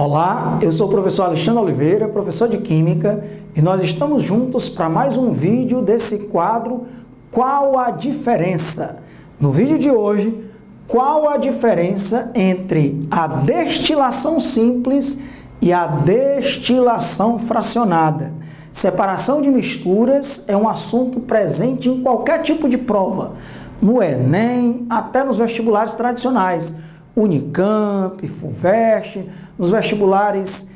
Olá, eu sou o professor Alexandre Oliveira, professor de Química, e nós estamos juntos para mais um vídeo desse quadro Qual a Diferença? No vídeo de hoje, qual a diferença entre a destilação simples e a destilação fracionada? Separação de misturas é um assunto presente em qualquer tipo de prova, no Enem, até nos vestibulares tradicionais, Unicamp, FUVEST, nos vestibulares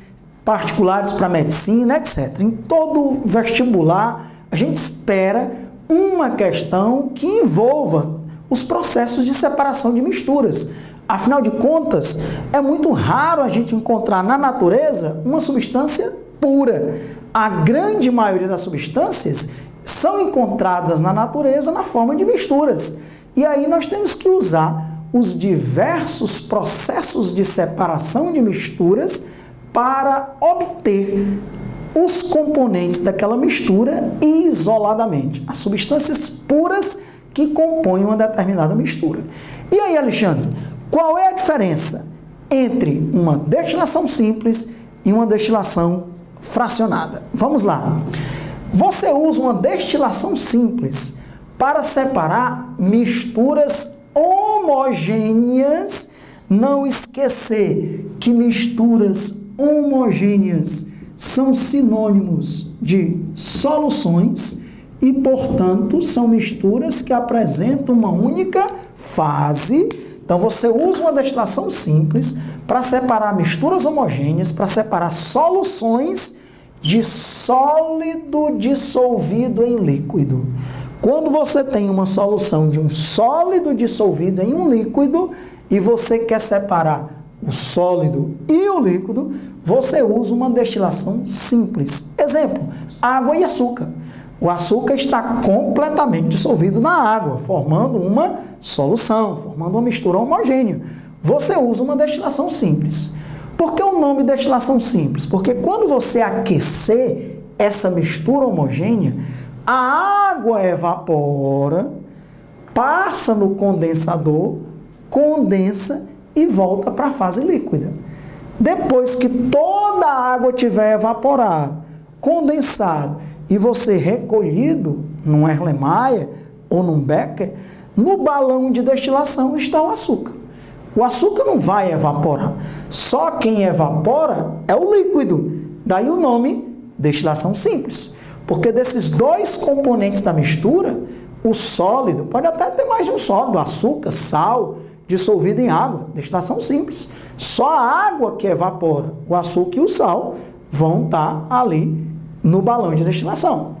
particulares para medicina, etc. Em todo vestibular, a gente espera uma questão que envolva os processos de separação de misturas. Afinal de contas, é muito raro a gente encontrar na natureza uma substância pura. A grande maioria das substâncias são encontradas na natureza na forma de misturas. E aí nós temos que usar os diversos processos de separação de misturas para obter os componentes daquela mistura isoladamente, as substâncias puras que compõem uma determinada mistura. E aí, Alexandre, qual é a diferença entre uma destilação simples e uma destilação fracionada? Vamos lá. Você usa uma destilação simples para separar misturas homogêneas. Não esquecer que misturas homogêneas são sinônimos de soluções e, portanto, são misturas que apresentam uma única fase. Então, você usa uma destilação simples para separar misturas homogêneas, para separar soluções de sólido dissolvido em líquido. Quando você tem uma solução de um sólido dissolvido em um líquido e você quer separar o sólido e o líquido, você usa uma destilação simples. Exemplo, água e açúcar. O açúcar está completamente dissolvido na água, formando uma solução, formando uma mistura homogênea. Você usa uma destilação simples. Por que o nome destilação simples? Porque quando você aquecer essa mistura homogênea, a água evapora, passa no condensador, condensa e volta para a fase líquida. Depois que toda a água tiver evaporado, condensado e você recolhido num Erlenmeyer ou num Becher, no balão de destilação está o açúcar. O açúcar não vai evaporar. Só quem evapora é o líquido. Daí o nome destilação simples. Porque desses dois componentes da mistura, o sólido, pode até ter mais de um sólido, açúcar, sal, dissolvido em água, destilação simples. Só a água que evapora, o açúcar e o sal vão estar ali no balão de destilação.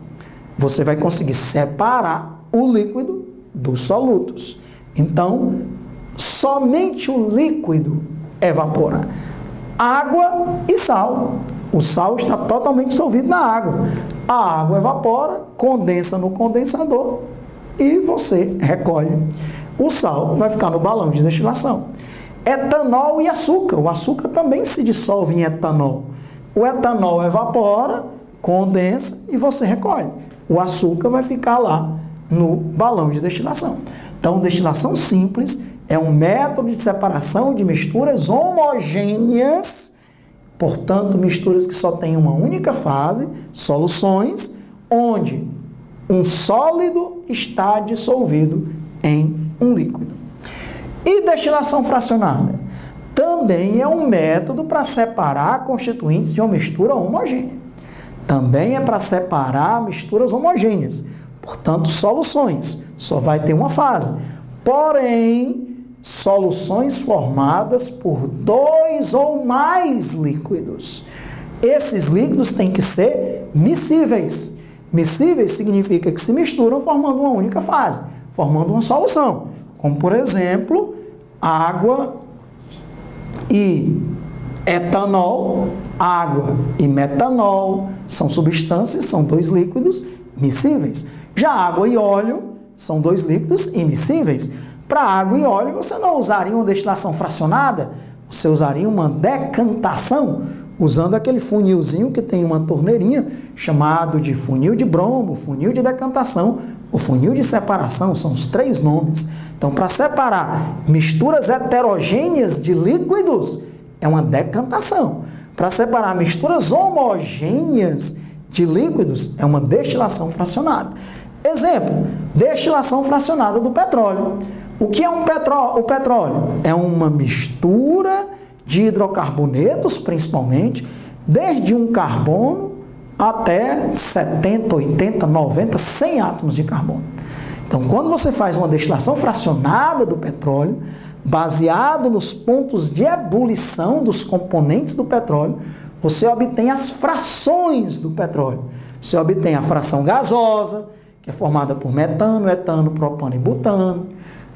Você vai conseguir separar o líquido dos solutos. Então, somente o líquido evapora. Água e sal. O sal está totalmente dissolvido na água. A água evapora, condensa no condensador e você recolhe. O sal vai ficar no balão de destilação. Etanol e açúcar. O açúcar também se dissolve em etanol. O etanol evapora, condensa e você recolhe. O açúcar vai ficar lá no balão de destilação. Então, destilação simples é um método de separação de misturas homogêneas, portanto, misturas que só têm uma única fase, soluções, onde um sólido está dissolvido em um líquido. E destilação fracionada? Também é um método para separar constituintes de uma mistura homogênea. Também é para separar misturas homogêneas, portanto, soluções. Só vai ter uma fase. Porém, soluções formadas por dois ou mais líquidos. Esses líquidos têm que ser miscíveis. Miscíveis significa que se misturam formando uma única fase, formando uma solução. Como, por exemplo, água e etanol, água e metanol são substâncias, são dois líquidos miscíveis. Já água e óleo são dois líquidos immiscíveis. Para água e óleo, você não usaria uma destilação fracionada, você usaria uma decantação, usando aquele funilzinho que tem uma torneirinha, chamado de funil de bromo, funil de decantação, o funil de separação, são os três nomes. Então, para separar misturas heterogêneas de líquidos, é uma decantação. Para separar misturas homogêneas de líquidos, é uma destilação fracionada. Exemplo, destilação fracionada do petróleo. O que é o petróleo? É uma mistura de hidrocarbonetos, principalmente, desde um carbono até 70, 80, 90, 100 átomos de carbono. Então, quando você faz uma destilação fracionada do petróleo, baseado nos pontos de ebulição dos componentes do petróleo, você obtém as frações do petróleo. Você obtém a fração gasosa, que é formada por metano, etano, propano e butano.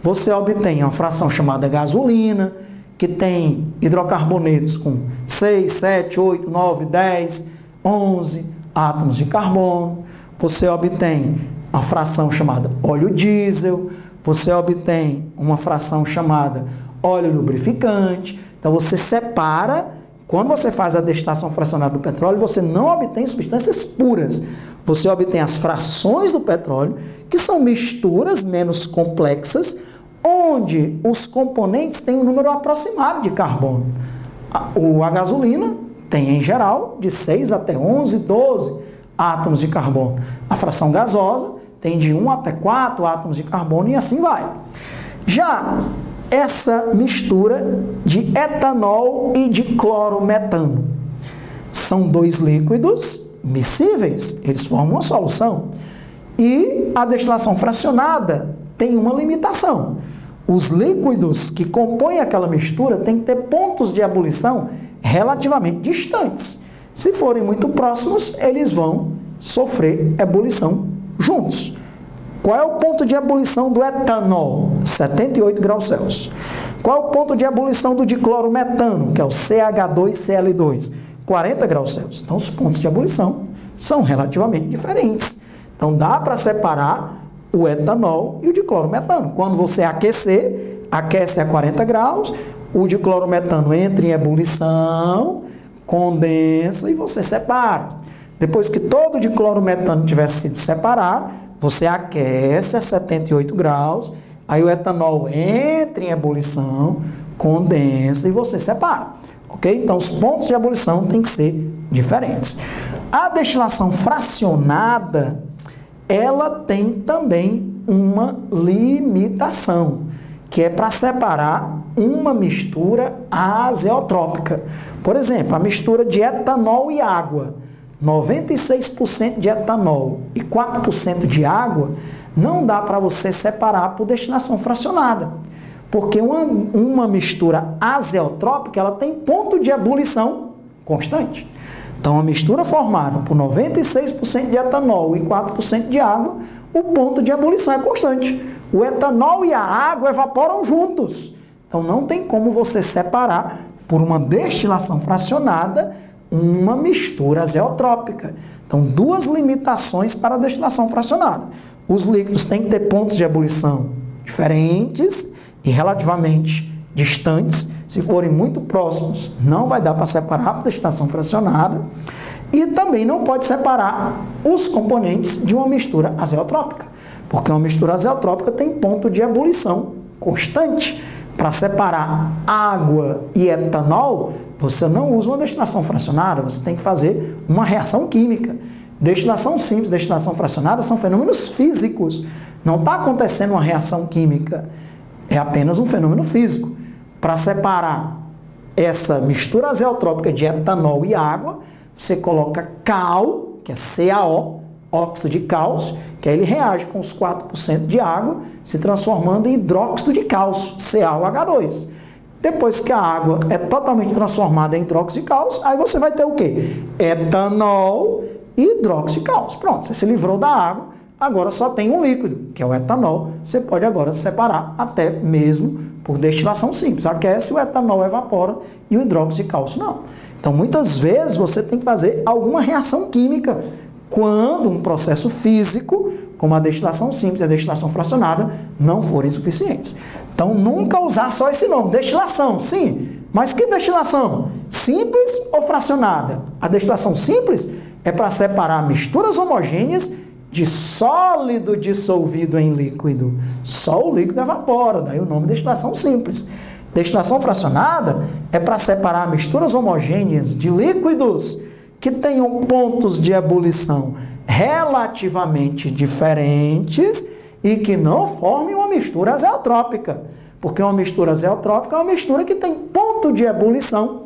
Você obtém uma fração chamada gasolina, que tem hidrocarbonetos com 6, 7, 8, 9, 10, 11 átomos de carbono. Você obtém uma fração chamada óleo diesel. Você obtém uma fração chamada óleo lubrificante. Então, você separa. Quando você faz a destilação fracionada do petróleo, você não obtém substâncias puras. Você obtém as frações do petróleo, que são misturas menos complexas, onde os componentes têm um número aproximado de carbono. A gasolina tem, em geral, de 6 até 11, 12 átomos de carbono. A fração gasosa tem de 1 até 4 átomos de carbono e assim vai. Já essa mistura de etanol e de clorometano são dois líquidos miscíveis, eles formam uma solução. E a destilação fracionada tem uma limitação. Os líquidos que compõem aquela mistura têm que ter pontos de ebulição relativamente distantes. Se forem muito próximos, eles vão sofrer ebulição juntos. Qual é o ponto de ebulição do etanol? 78 graus Celsius. Qual é o ponto de ebulição do diclorometano, que é o CH2Cl2? 40 graus Celsius. Então, os pontos de ebulição são relativamente diferentes. Então, dá para separar o etanol e o diclorometano. Quando você aquece a 40 graus, o diclorometano entra em ebulição, condensa e você separa. Depois que todo o diclorometano tivesse sido separado, você aquece a 78 graus, aí o etanol entra em ebulição, condensa e você separa. Ok? Então, os pontos de ebulição têm que ser diferentes. A destilação fracionada, ela tem também uma limitação, que é para separar uma mistura azeotrópica. Por exemplo, a mistura de etanol e água. 96% de etanol e 4% de água, não dá para você separar por destilação fracionada. Porque uma mistura azeotrópica, ela tem ponto de ebulição constante. Então, a mistura formada por 96% de etanol e 4% de água, o ponto de ebulição é constante. O etanol e a água evaporam juntos. Então, não tem como você separar, por uma destilação fracionada, uma mistura azeotrópica. Então, duas limitações para a destilação fracionada. Os líquidos têm que ter pontos de ebulição diferentes e relativamente distantes. Se forem muito próximos, não vai dar para separar por destilação fracionada. E também não pode separar os componentes de uma mistura azeotrópica, porque uma mistura azeotrópica tem ponto de ebulição constante. Para separar água e etanol, você não usa uma destilação fracionada, você tem que fazer uma reação química. Destilação simples, destilação fracionada são fenômenos físicos. Não está acontecendo uma reação química, é apenas um fenômeno físico. Para separar essa mistura azeotrópica de etanol e água, você coloca cal, que é CaO, óxido de cálcio, que aí ele reage com os 4% de água, se transformando em hidróxido de cálcio, CaOH2. Depois que a água é totalmente transformada em hidróxido de cálcio, aí você vai ter o quê? Etanol e hidróxido de cálcio. Pronto, você se livrou da água, agora só tem um líquido, que é o etanol. Você pode agora separar até mesmo por destilação simples. Aquece, o etanol evapora e o hidróxido de cálcio não. Então, muitas vezes você tem que fazer alguma reação química quando um processo físico, como a destilação simples e a destilação fracionada, não forem suficientes. Então, nunca usar só esse nome, destilação, sim. Mas que destilação? Simples ou fracionada? A destilação simples é para separar misturas homogêneas de sólido dissolvido em líquido. Só o líquido evapora, daí o nome destilação simples. Destilação fracionada é para separar misturas homogêneas de líquidos que tenham pontos de ebulição relativamente diferentes e que não formem uma mistura azeotrópica. Porque uma mistura azeotrópica é uma mistura que tem ponto de ebulição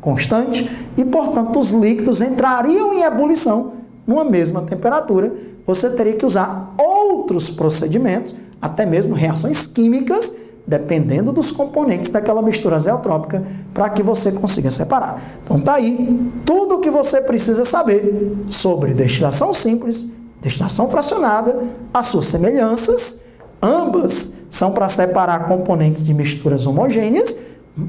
constante e, portanto, os líquidos entrariam em ebulição numa mesma temperatura. Você teria que usar outros procedimentos, até mesmo reações químicas, dependendo dos componentes daquela mistura azeotrópica, para que você consiga separar. Então tá aí tudo o que você precisa saber sobre destilação simples, destilação fracionada, as suas semelhanças. Ambas são para separar componentes de misturas homogêneas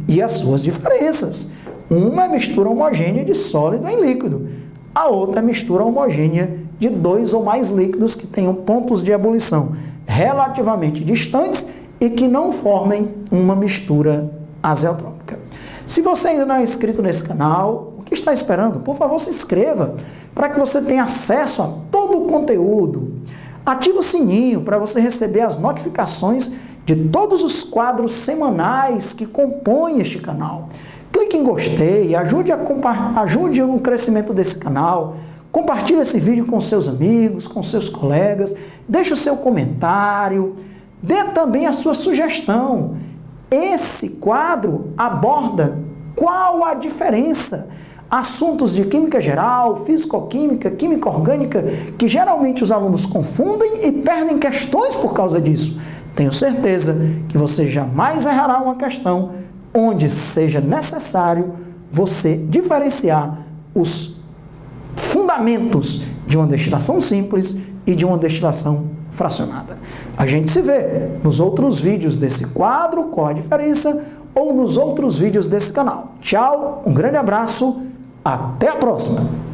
e as suas diferenças. Uma é mistura homogênea de sólido em líquido, a outra é mistura homogênea de 2 ou mais líquidos que tenham pontos de ebulição relativamente distantes e que não formem uma mistura azeotrópica. Se você ainda não é inscrito nesse canal, o que está esperando? Por favor, se inscreva para que você tenha acesso a todo o conteúdo. Ative o sininho para você receber as notificações de todos os quadros semanais que compõem este canal. Clique em gostei, ajude no crescimento desse canal. Compartilhe esse vídeo com seus amigos, com seus colegas. Deixe o seu comentário. Dê também a sua sugestão. Esse quadro aborda qual a diferença. Assuntos de química geral, físico-química, química orgânica, que geralmente os alunos confundem e perdem questões por causa disso. Tenho certeza que você jamais errará uma questão onde seja necessário você diferenciar os fundamentos de uma destilação simples e de uma destilação fracionada. A gente se vê nos outros vídeos desse quadro, qual a diferença, ou nos outros vídeos desse canal. Tchau, um grande abraço, até a próxima!